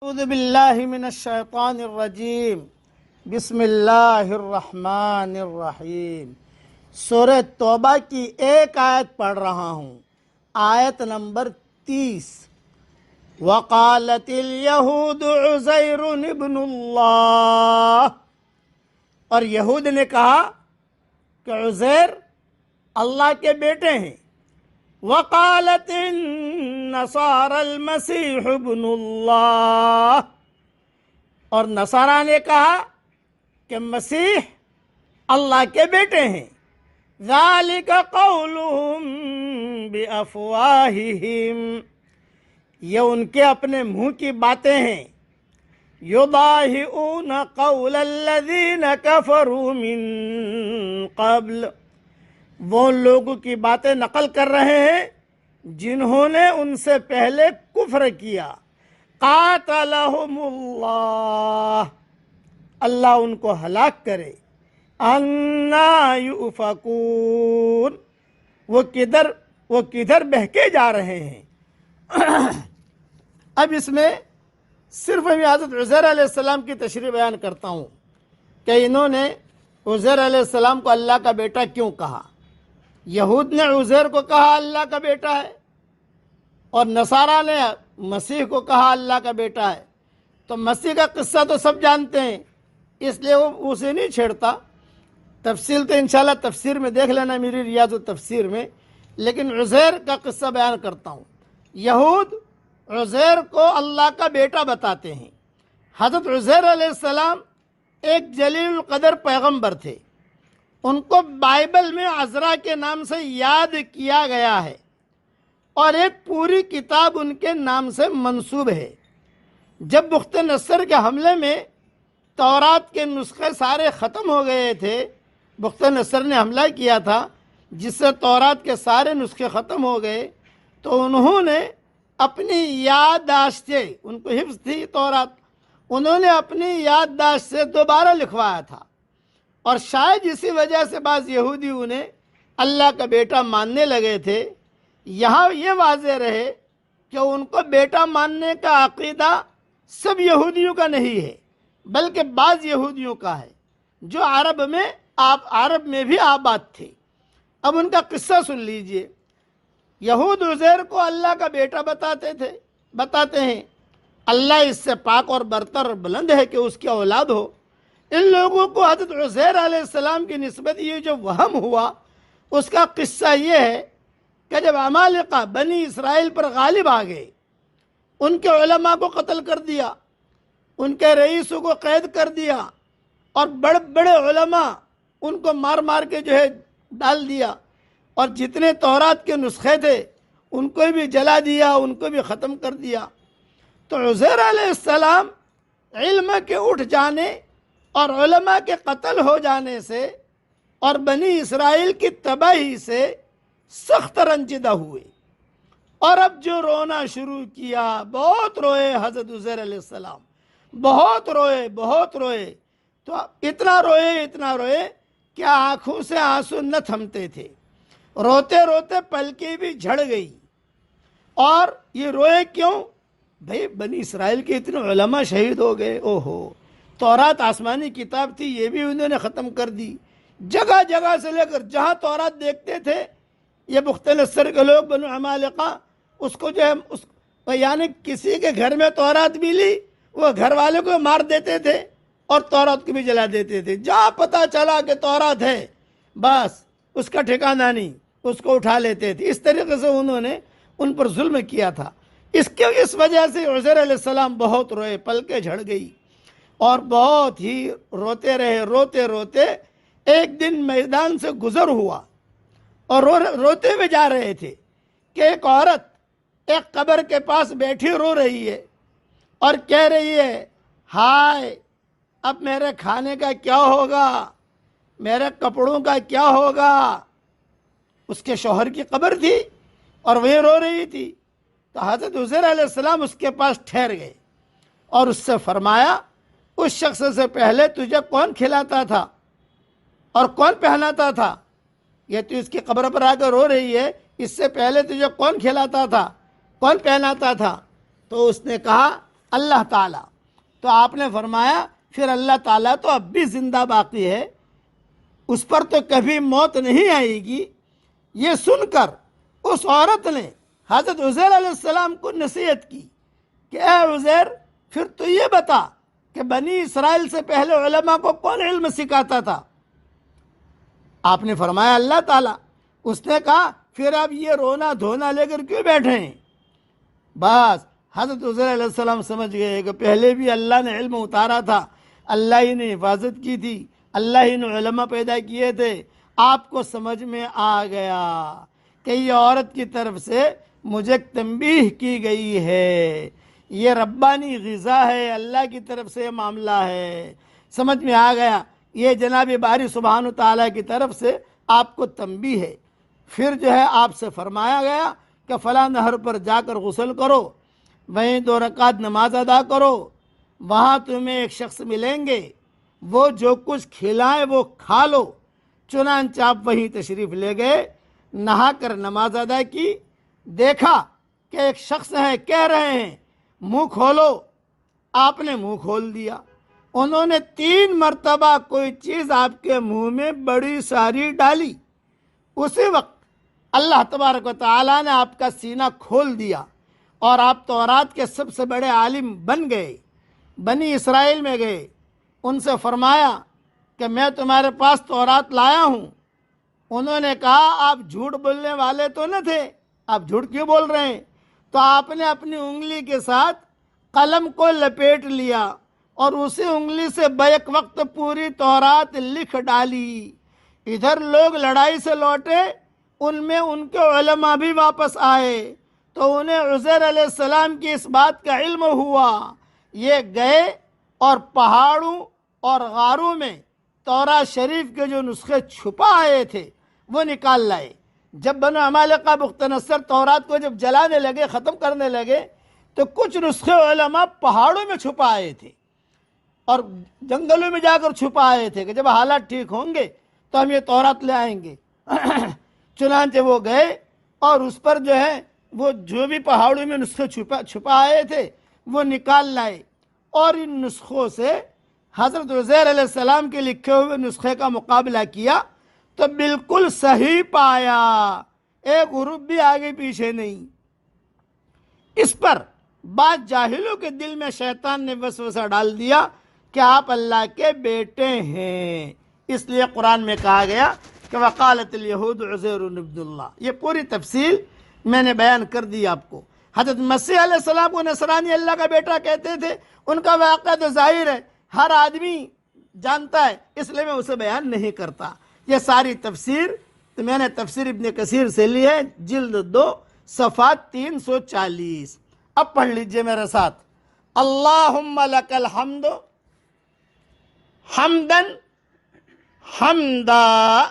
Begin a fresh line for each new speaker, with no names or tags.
اعوذ باللہ من الشیطان الرجیم بسم اللہ الرحمن الرحیم۔ سورہ توبہ کی ایک آیت پڑھ رہا ہوں، آیت نمبر 30۔ وقالت الیہود عزیر ابن اللہ، اور یہود نے کہا کہ عزیر اللہ کے بیٹے ہیں۔ وقالت النصارى المسیح ابن اللہ، اور نصارہ نے کہا کہ مسیح اللہ کے بیٹے ہیں۔ ذالک قولہم بافواہہم، یہ ان کے اپنے منہ کی باتیں ہیں۔ یضاہئون قول الذین کفروا من قبل، وہ لوگوں کی باتیں نقل کر رہے ہیں جنہوں نے ان سے پہلے کفر کیا۔ قاتلہم اللہ، اللہ ان کو ہلاک کرے۔ انا یؤفکون، وہ کدھر بہکے جا رہے ہیں۔ اب اس میں صرف میں حضرت عزیر علیہ السلام کی تشریح بیان کرتا ہوں کہ انہوں نے عزیر علیہ السلام کو اللہ کا بیٹا کیوں کہا۔ یہود نے عزیر کو کہا اللہ کا بیٹا ہے، اور نصارہ نے مسیح کو کہا اللہ کا بیٹا ہے۔ تو مسیح کا قصہ تو سب جانتے ہیں، اس لیے وہ اسے نہیں چھیڑتا۔ تفصیل تو انشاءاللہ تفسیر میں دیکھ لینا، میری ریاض التفسیر میں، لیکن عزیر کا قصہ بیان کرتا ہوں۔ یہود عزیر کو اللہ کا بیٹا بتاتے ہیں۔ حضرت عزیر علیہ السلام ایک جلیل القدر پیغمبر تھے، ان کو بائبل میں عذرا کے نام سے یاد کیا گیا ہے، اور ایک پوری کتاب ان کے نام سے منسوب ہے۔ جب بخت نصر کے حملے میں تورات کے نسخے سارے ختم ہو گئے تھے، بخت نصر نے حملہ کیا تھا جس سے تورات کے سارے نسخے ختم ہو گئے، تو انہوں نے اپنی یادداشت سے، ان کو حفظ تھی تورات، انہوں نے اپنی یادداشت سے دوبارہ لکھوایا تھا، اور شاید اسی وجہ سے بعض یہودی انہیں اللہ کا بیٹا ماننے لگے تھے۔ یہاں یہ واضح رہے کہ ان کو بیٹا ماننے کا عقیدہ سب یہودیوں کا نہیں ہے، بلکہ بعض یہودیوں کا ہے جو عرب میں بھی آباد تھے۔ اب ان کا قصہ سن لیجئے۔ یہود عزیر کو اللہ کا بیٹا بتاتے ہیں۔ اللہ اس سے پاک اور برتر اور بلند ہے کہ اس کی اولاد ہو۔ ان لوگوں کو حضرت عزیر علیہ السلام کی نسبت یہ جو وہم ہوا، اس کا قصہ یہ ہے کہ جب عمالقہ بنی اسرائیل پر غالب آ گئے، ان کے علماء کو قتل کر دیا، ان کے رئیسوں کو قید کر دیا، اور بڑے بڑے علماء ان کو مار مار کے ڈال دیا، اور جتنے تورات کے نسخے تھے ان کو بھی جلا دیا، ان کو بھی ختم کر دیا۔ تو عزیر علیہ السلام علم کے اٹھ جانے اور علماء کے قتل ہو جانے سے اور بنی اسرائیل کی تباہی سے سخت رنجیدہ ہوئے، اور اب جو رونا شروع کیا، بہت روئے حضرت عزیر علیہ السلام، بہت روئے، تو اتنا روئے کہ آنکھوں سے آنسو نہ تھمتے تھے، روتے روتے پلکیں بھی جھڑ گئی۔ اور یہ روئے کیوں؟ بھئی بنی اسرائیل کے اتنے علماء شہید ہو گئے، اوہو، تورات آسمانی کتاب تھی، یہ بھی انہوں نے ختم کر دی۔ جگہ جگہ سے لے کر جہاں تورات دیکھتے تھے، یہ بخت نصر کے لوگ بنو عمالقہ اس کو یعنی کسی کے گھر میں تورات بھی لی، وہ گھر والے کو مار دیتے تھے اور تورات کو بھی جلا دیتے تھے۔ جہاں پتہ چلا کہ تورات ہے، بس اس کا ٹھکانہ نہیں، اس کو اٹھا لیتے تھے۔ اس طریقے سے انہوں نے ان پر ظلم کیا تھا۔ اس وجہ سے عزیر علیہ السلام بہت روئے، پلکیں جھڑ گئی، اور بہت ہی روتے رہے۔ روتے ایک دن میدان سے گزر ہوا، اور روتے ہوئے جا رہے تھے کہ ایک عورت ایک قبر کے پاس بیٹھی رو رہی ہے اور کہہ رہی ہے، ہائے اب میرے کھانے کا کیا ہوگا، میرے کپڑوں کا کیا ہوگا۔ اس کے شوہر کی قبر تھی اور وہیں رو رہی تھی۔ تو حضرت عزیر علیہ السلام اس کے پاس ٹھہر گئے اور اس سے فرمایا، اس شخص سے پہلے تجھے کون کھلاتا تھا اور کون پہناتا تھا؟ یہ تو اس کی قبر پر آ کر رو رہی ہے، اس سے پہلے تجھے کون کھلاتا تھا، کون پہناتا تھا؟ تو اس نے کہا، اللہ تعالیٰ. تو آپ نے فرمایا پھر اللہ تعالیٰ تو اب بھی زندہ باقی ہے، اس پر تو کبھی موت نہیں آئے گی. یہ سن کر اس عورت نے حضرت عزیر علیہ السلام کو نصیحت کی کہ اے عزیر، پھر تو یہ بتا کہ بنی اسرائیل سے پہلے علماء کو کون علم سکھاتا تھا؟ آپ نے فرمایا اللہ تعالیٰ. اس نے کہا پھر آپ یہ رونا دھونا لے کر کیوں بیٹھے ہیں؟ بس حضرت عزیر علیہ السلام سمجھ گئے کہ پہلے بھی اللہ نے علم اتارا تھا، اللہ ہی نے حفاظت کی تھی، اللہ ہی نے علماء پیدا کیے تھے. آپ کو سمجھ میں آ گیا کہ یہ عورت کی طرف سے مجھے تنبیہ کی گئی ہے، یہ ربانی غذا ہے، اللہ کی طرف سے معاملہ ہے. سمجھ میں آ گیا یہ جناب باری سبحانہ تعالیٰ کی طرف سے آپ کو تنبیہ ہے. پھر جو ہے آپ سے فرمایا گیا کہ فلاں نہر پر جا کر غسل کرو، وہیں 2 رکعت نماز ادا کرو، وہاں تمہیں ایک شخص ملیں گے، وہ جو کچھ کھلائے وہ کھا لو. چنانچہ آپ وہیں تشریف لے گئے، نہا کر نماز ادا کی، دیکھا کہ ایک شخص ہے، کہہ رہے ہیں منہ کھولو، آپ نے منہ کھول دیا. انہوں نے 3 مرتبہ کوئی چیز آپ کے منہ میں بڑی ساری ڈالی. اسی وقت اللہ تبارک و تعالیٰ نے آپ کا سینہ کھول دیا اور آپ تورات کے سب سے بڑے عالم بن گئے. بنی اسرائیل میں گئے، ان سے فرمایا کہ میں تمہارے پاس تورات لایا ہوں. انہوں نے کہا آپ جھوٹ بولنے والے تو نہ تھے، آپ جھوٹ کیوں بول رہے ہیں؟ تو آپ نے اپنی انگلی کے ساتھ قلم کو لپیٹ لیا اور اسی انگلی سے بیک وقت پوری تورات لکھ ڈالی. ادھر لوگ لڑائی سے لوٹے، ان میں ان کے علماء بھی واپس آئے تو انہیں عزیر علیہ السلام کی اس بات کا علم ہوا. یہ گئے اور پہاڑوں اور غاروں میں تورات شریف کے جو نسخے چھپا آئے تھے وہ نکال لائے. جب بنو عمالقہ بخت نصر تورات کو جب جلانے لگے، ختم کرنے لگے، تو کچھ نسخے علماء پہاڑوں میں چھپا آئے تھے اور جنگلوں میں جا کر چھپا آئے تھے کہ جب حالات ٹھیک ہوں گے تو ہم یہ تورات لے آئیں گے. چنانچہ وہ گئے اور اس پر جو ہے وہ جو بھی پہاڑوں میں نسخے چھپا آئے تھے وہ نکال لائے اور ان نسخوں سے حضرت عزیر علیہ السلام کے لکھے ہوئے نسخے کا مقابلہ کیا تو بالکل صحیح پایا، ایک حرف بھی آگے پیچھے نہیں. اس پر بعض جاہلوں کے دل میں شیطان نے وسوسہ ڈال دیا کہ آپ اللہ کے بیٹے ہیں. اس لیے قرآن میں کہا گیا کہ وقالت الیہود عزیر ابن اللہ. یہ پوری تفصیل میں نے بیان کر دی آپ کو. حضرت مسیح علیہ السلام کو نصرانی اللہ کا بیٹا کہتے تھے، ان کا واقعہ تو ظاہر ہے، ہر آدمی جانتا ہے، اس لیے میں اسے بیان نہیں کرتا. یہ ساری تفسیر تو میں نے تفسیر ابن کثیر سے لی ہے، جلد 2 صفحات 340. اب پڑھ لیجئے میرے ساتھ. اللہم لک الحمد حمدن حمدا